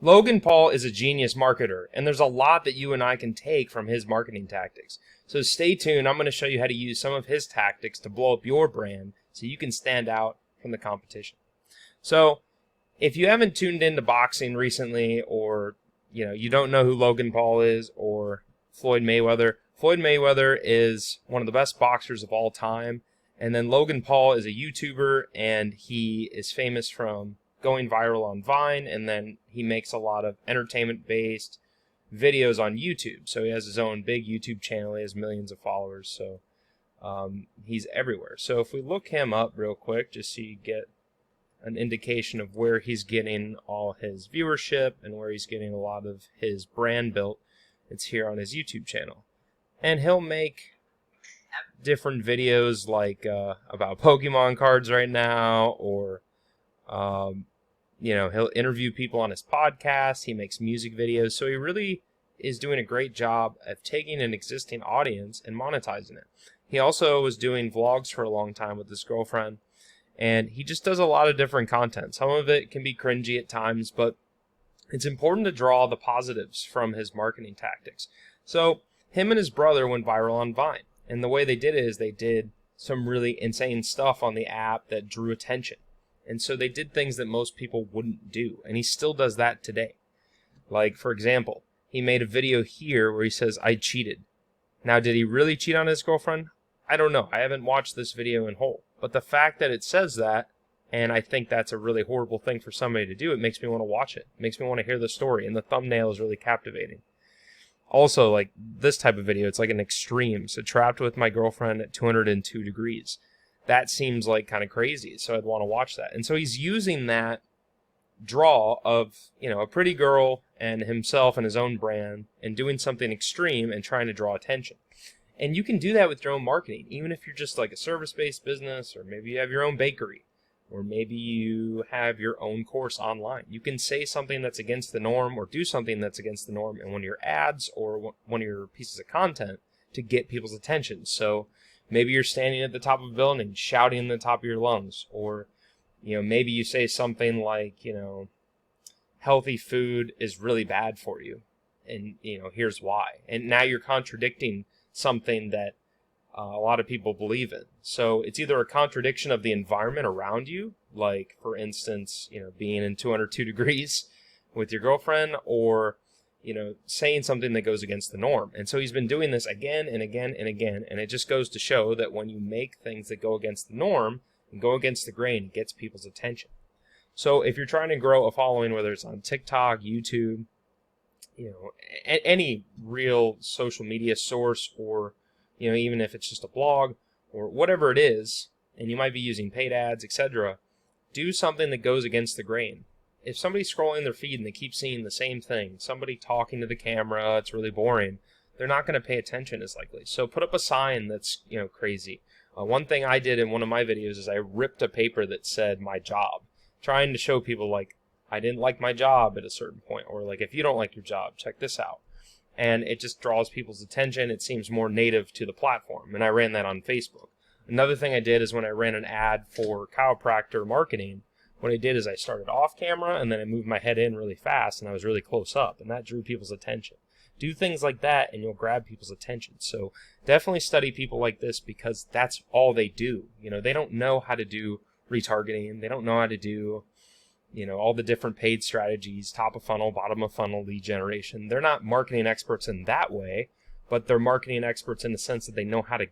Logan Paul is a genius marketer, and there's a lot that you and I can take from his marketing tactics. So stay tuned. I'm going to show you how to use some of his tactics to blow up your brand so you can stand out from the competition. So if you haven't tuned into boxing recently, or you don't know who Logan Paul is, or Floyd Mayweather is one of the best boxers of all time. And then Logan Paul is a YouTuber, and he is famous from going viral on Vine, and then he makes a lot of entertainment-based videos on YouTube. So he has his own big YouTube channel. He has millions of followers, so he's everywhere. So if we look him up real quick, just so you get an indication of where he's getting all his viewership and where he's getting a lot of his brand built, it's here on his YouTube channel. And he'll make different videos like about Pokemon cards right now, or he'll interview people on his podcast. He makes music videos. So he really is doing a great job of taking an existing audience and monetizing it. He also was doing vlogs for a long time with his girlfriend, and he just does a lot of different content. Some of it can be cringy at times, but it's important to draw the positives from his marketing tactics. So him and his brother went viral on Vine, and the way they did it is they did some really insane stuff on the app that drew attention. And so they did things that most people wouldn't do, and he still does that today. Like, for example, he made a video here where he says, "I cheated." Now, did he really cheat on his girlfriend? I don't know. I haven't watched this video in whole. But the fact that it says that, and I think that's a really horrible thing for somebody to do, it makes me want to watch it. It makes me want to hear the story, and the thumbnail is really captivating. Also, like this type of video, it's like an extreme. So trapped with my girlfriend at 202 degrees. That seems like kind of crazy, so I'd want to watch that. And so he's using that draw of, a pretty girl and himself and his own brand, and doing something extreme and trying to draw attention. And you can do that with your own marketing, even if you're just like a service-based business, or maybe you have your own bakery, or maybe you have your own course online. You can say something that's against the norm, or do something that's against the norm in one of your ads or one of your pieces of content to get people's attention. So maybe you're standing at the top of a building shouting at the top of your lungs, or maybe you say something like, healthy food is really bad for you, and here's why. And now you're contradicting something that a lot of people believe in. So it's either a contradiction of the environment around you, like for instance, being in 202 degrees with your girlfriend, or saying something that goes against the norm. And so he's been doing this again and again and again, and it just goes to show that when you make things that go against the norm and go against the grain, it gets people's attention. So if you're trying to grow a following, whether it's on TikTok, YouTube, any real social media source, or even if it's just a blog or whatever it is, and you might be using paid ads, etc., do something that goes against the grain. If somebody's scrolling their feed and they keep seeing the same thing, somebody talking to the camera, it's really boring, they're not going to pay attention as likely. So put up a sign that's crazy. One thing I did in one of my videos is I ripped a paper that said "my job," trying to show people like I didn't like my job at a certain point, or like, if you don't like your job, check this out. And it just draws people's attention. It seems more native to the platform, and I ran that on Facebook. Another thing I did is when I ran an ad for chiropractor marketing, what I did is I started off camera, and then I moved my head in really fast, and I was really close up, and that drew people's attention. Do things like that, and you'll grab people's attention. So definitely study people like this, because that's all they do. They don't know how to do retargeting. They don't know how to do all the different paid strategies, top of funnel, bottom of funnel, lead generation. They're not marketing experts in that way, but they're marketing experts in the sense that they know how to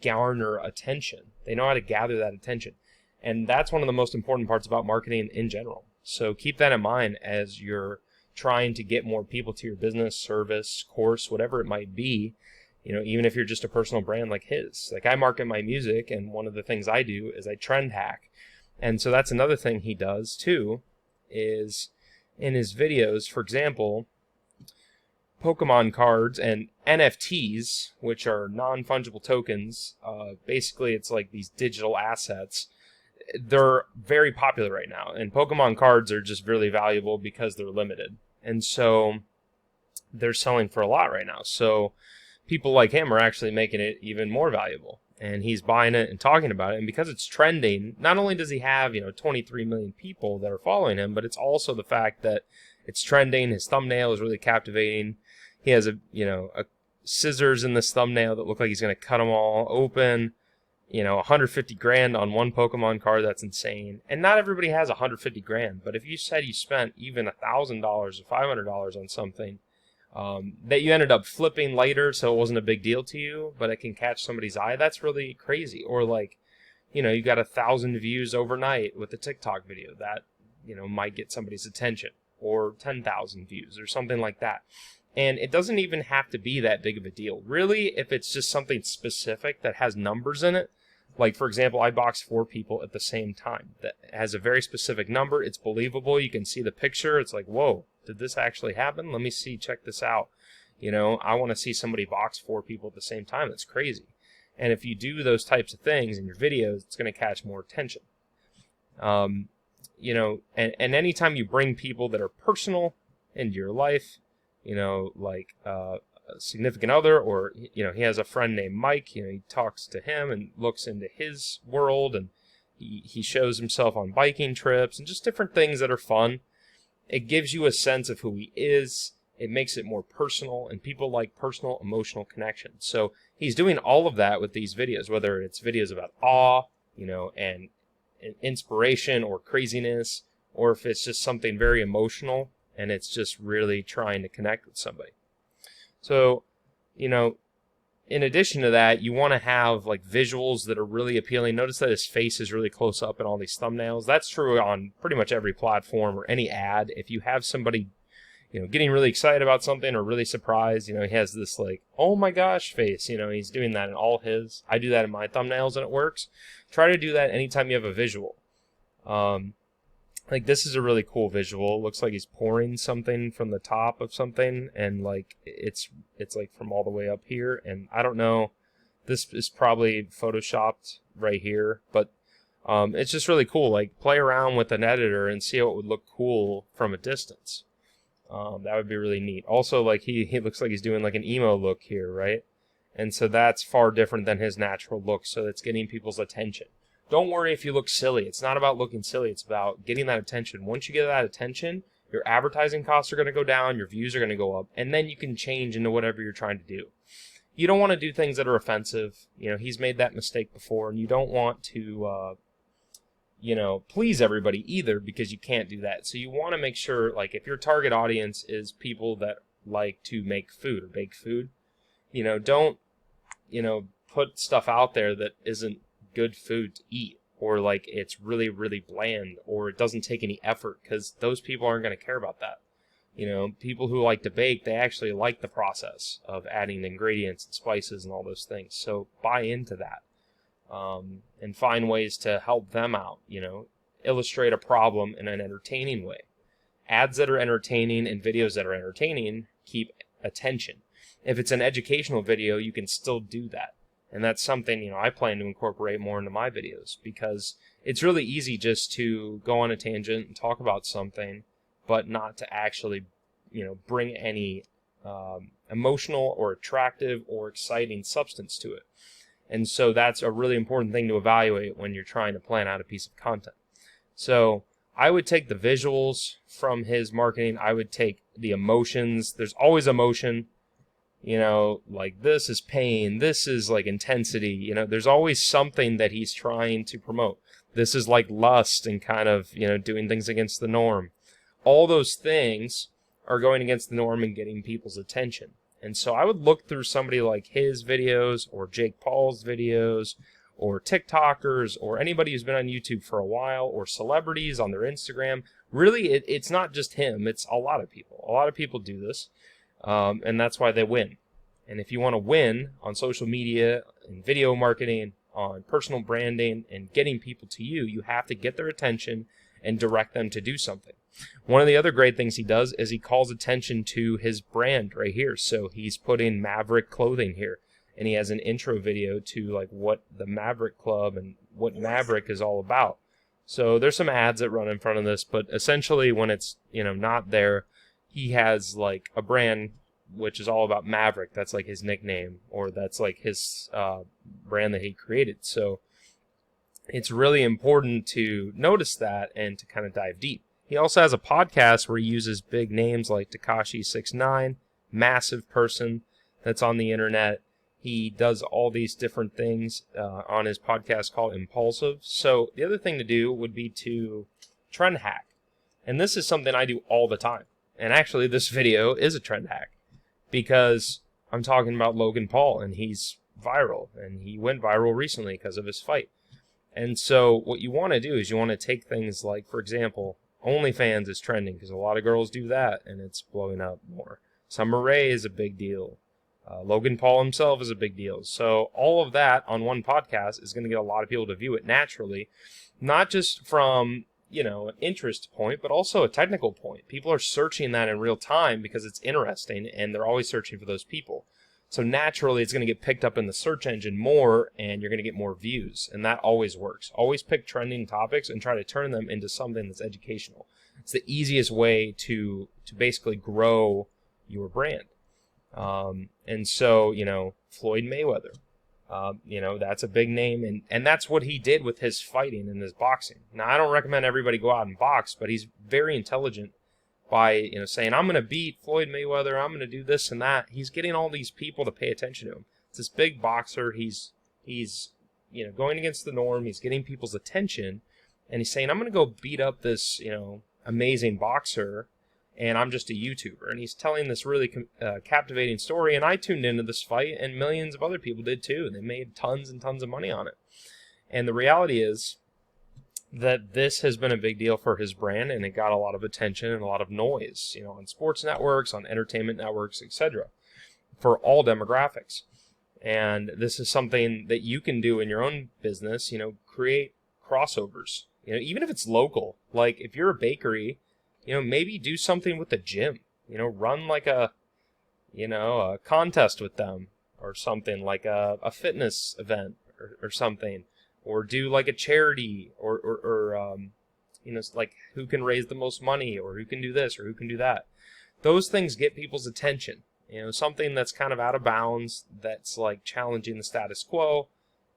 garner attention. They know how to gather that attention. And that's one of the most important parts about marketing in general. So keep that in mind as you're trying to get more people to your business, service, course, whatever it might be. Even if you're just a personal brand like his. Like, I market my music, and one of the things I do is I trend hack. And so that's another thing he does too, is in his videos, for example, Pokemon cards and NFTs, which are non-fungible tokens. Basically, it's like these digital assets. They're very popular right now, and Pokemon cards are just really valuable because they're limited. And so they're selling for a lot right now. So people like him are actually making it even more valuable. And he's buying it and talking about it. And because it's trending, not only does he have 23 million people that are following him, but it's also the fact that It's trending. His thumbnail is really captivating. He has a scissors in this thumbnail that look like he's going to cut them all open. 150 grand on one Pokemon card, that's insane. And not everybody has 150 grand, but if you said you spent even $1,000 or $500 on something that you ended up flipping later, so it wasn't a big deal to you, but it can catch somebody's eye, that's really crazy. Or like, you got 1,000 views overnight with a TikTok video that, might get somebody's attention, or 10,000 views or something like that. And it doesn't even have to be that big of a deal. Really, if it's just something specific that has numbers in it, like, for example, I boxed 4 people at the same time. That has a very specific number. It's believable. You can see the picture. It's like, whoa, did this actually happen? Let me see. Check this out. I want to see somebody box 4 people at the same time. That's crazy. And if you do those types of things in your videos, it's going to catch more attention. And anytime you bring people that are personal into your life, like a significant other, or he has a friend named Mike, he talks to him and looks into his world, and he shows himself on biking trips and just different things that are fun. It gives you a sense of who he is. It makes it more personal, and people like personal, emotional connections. So he's doing all of that with these videos, whether it's videos about awe, and inspiration or craziness, or if it's just something very emotional and it's just really trying to connect with somebody. So, in addition to that, you want to have like visuals that are really appealing. Notice that his face is really close up in all these thumbnails. That's true on pretty much every platform or any ad. If you have somebody, getting really excited about something or really surprised, he has this like, oh my gosh face. He's doing that in all his. I do that in my thumbnails and it works. Try to do that anytime you have a visual. Like, this is a really cool visual. It looks like he's pouring something from the top of something, and like it's like from all the way up here. And I don't know, this is probably photoshopped right here, but it's just really cool. Like, play around with an editor and see how it would look cool from a distance. That would be really neat. Also, like, he looks like he's doing like an emo look here, right? And so that's far different than his natural look, so it's getting people's attention. Don't worry if you look silly. It's not about looking silly. It's about getting that attention. Once you get that attention, your advertising costs are going to go down, your views are going to go up, and then you can change into whatever you're trying to do. You don't want to do things that are offensive. He's made that mistake before, and you don't want to, please everybody either, because you can't do that. So you want to make sure, like, if your target audience is people that like to make food or bake food, don't, put stuff out there that isn't good food to eat, or like it's really, really bland, or it doesn't take any effort, because those people aren't going to care about that. People who like to bake, they actually like the process of adding ingredients and spices and all those things. So buy into that, and find ways to help them out. Illustrate a problem in an entertaining way. Ads that are entertaining and videos that are entertaining keep attention. If it's an educational video, you can still do that. And that's something, I plan to incorporate more into my videos, because it's really easy just to go on a tangent and talk about something, but not to actually, bring any emotional or attractive or exciting substance to it. And so that's a really important thing to evaluate when you're trying to plan out a piece of content. So I would take the visuals from his marketing. I would take the emotions. There's always emotion. Like, this is pain, this is like intensity, there's always something that he's trying to promote. This is like lust and kind of, doing things against the norm. All those things are going against the norm and getting people's attention. And so I would look through somebody like his videos, or Jake Paul's videos, or TikTokers, or anybody who's been on YouTube for a while, or celebrities on their Instagram. Really, it's not just him, it's a lot of people. A lot of people do this. And that's why they win. And if you want to win on social media and video marketing, on personal branding and getting people to you, you have to get their attention and direct them to do something. One of the other great things he does is he calls attention to his brand right here. So he's putting Maverick clothing here, and he has an intro video to like what the Maverick Club and what Maverick is all about. So there's some ads that run in front of this, but essentially when it's, not there, he has like a brand which is all about Maverick. That's like his nickname, or that's like his brand that he created. So it's really important to notice that and to kind of dive deep. He also has a podcast where he uses big names like Tekashi 6ix9ine, massive person that's on the internet. He does all these different things on his podcast called Impulsive. So the other thing to do would be to trend hack. And this is something I do all the time. And actually, this video is a trend hack because I'm talking about Logan Paul, and he's viral. And he went viral recently because of his fight. And so what you want to do is you want to take things like, for example, OnlyFans is trending because a lot of girls do that, and it's blowing up more. Summer Rae is a big deal. Logan Paul himself is a big deal. So all of that on one podcast is going to get a lot of people to view it naturally, not just from, an interest point, but also a technical point. People are searching that in real time because it's interesting, and they're always searching for those people. So naturally, it's going to get picked up in the search engine more, and you're going to get more views, and that always works. Always pick trending topics and try to turn them into something that's educational. It's the easiest way to basically grow your brand. And so, Floyd Mayweather, that's a big name, and that's what he did with his fighting and his boxing. Now, I don't recommend everybody go out and box, but he's very intelligent by, saying, I'm going to beat Floyd Mayweather, I'm going to do this and that. He's getting all these people to pay attention to him. It's this big boxer. He's going against the norm. He's getting people's attention, and he's saying, I'm going to go beat up this, amazing boxer, and I'm just a YouTuber. And he's telling this really captivating story, and I tuned into this fight, and millions of other people did too. They made tons and tons of money on it. And the reality is that this has been a big deal for his brand, and it got a lot of attention and a lot of noise, on sports networks, on entertainment networks, etc., for all demographics. And this is something that you can do in your own business, create crossovers, even if it's local. Like if you're a bakery, maybe do something with the gym, run like a contest with them or something, like a fitness event or something. Or do like a charity, or like who can raise the most money, or who can do this, or who can do that. Those things get people's attention. Something that's kind of out of bounds, that's like challenging the status quo.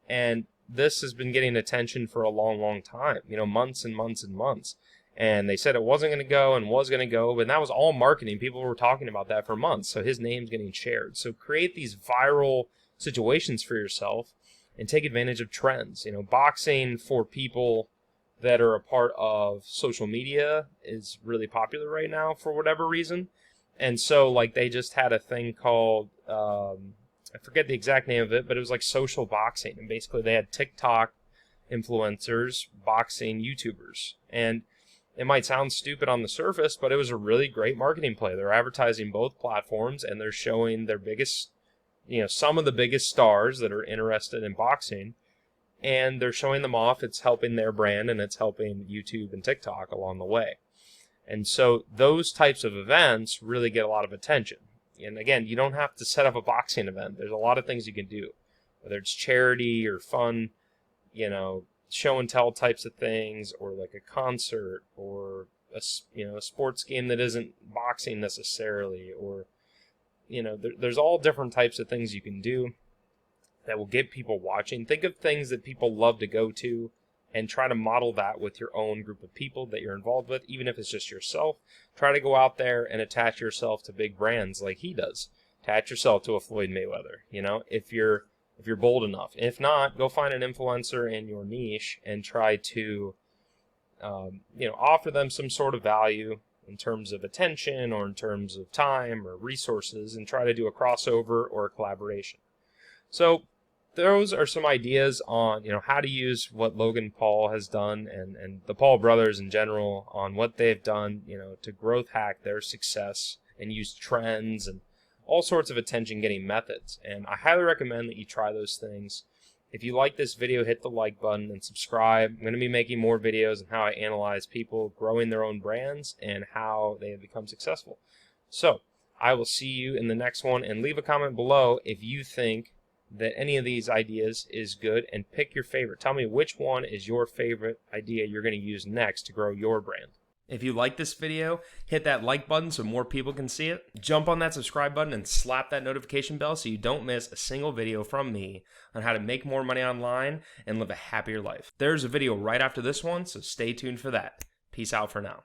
And this has been getting attention for a long, long time, months and months and months. And they said it wasn't going to go and was going to go, but that was all marketing. People were talking about that for months. So his name's getting shared. So create these viral situations for yourself and take advantage of trends. Boxing for people that are a part of social media is really popular right now for whatever reason. And so, like, they just had a thing called, I forget the exact name of it, but it was like social boxing. And basically they had TikTok influencers boxing YouTubers. And it might sound stupid on the surface, but it was a really great marketing play. They're advertising both platforms, and they're showing their biggest, some of the biggest stars that are interested in boxing, and they're showing them off. It's helping their brand, and it's helping YouTube and TikTok along the way. And so those types of events really get a lot of attention. And again, you don't have to set up a boxing event. There's a lot of things you can do, whether it's charity or fun, show and tell types of things, or like a concert, or a sports game that isn't boxing necessarily, or there's all different types of things you can do that will get people watching. Think of things that people love to go to and try to model that with your own group of people that you're involved with, even if it's just yourself. Try to go out there and attach yourself to big brands like he does. Attach yourself to a Floyd Mayweather, if you're bold enough. If not, go find an influencer in your niche and try to offer them some sort of value in terms of attention or in terms of time or resources, and try to do a crossover or a collaboration. So those are some ideas on how to use what Logan Paul has done, and the Paul brothers in general, on what they've done to growth hack their success and use trends and all sorts of attention getting methods. And I highly recommend that you try those things. If you like this video, hit the like button and subscribe. I'm going to be making more videos on how I analyze people growing their own brands and how they have become successful. So I will see you in the next one, and leave a comment below if you think that any of these ideas is good, and pick your favorite. Tell me which one is your favorite idea you're going to use next to grow your brand. If you like this video, hit that like button so more people can see it. Jump on that subscribe button and slap that notification bell so you don't miss a single video from me on how to make more money online and live a happier life. There's a video right after this one, so stay tuned for that. Peace out for now.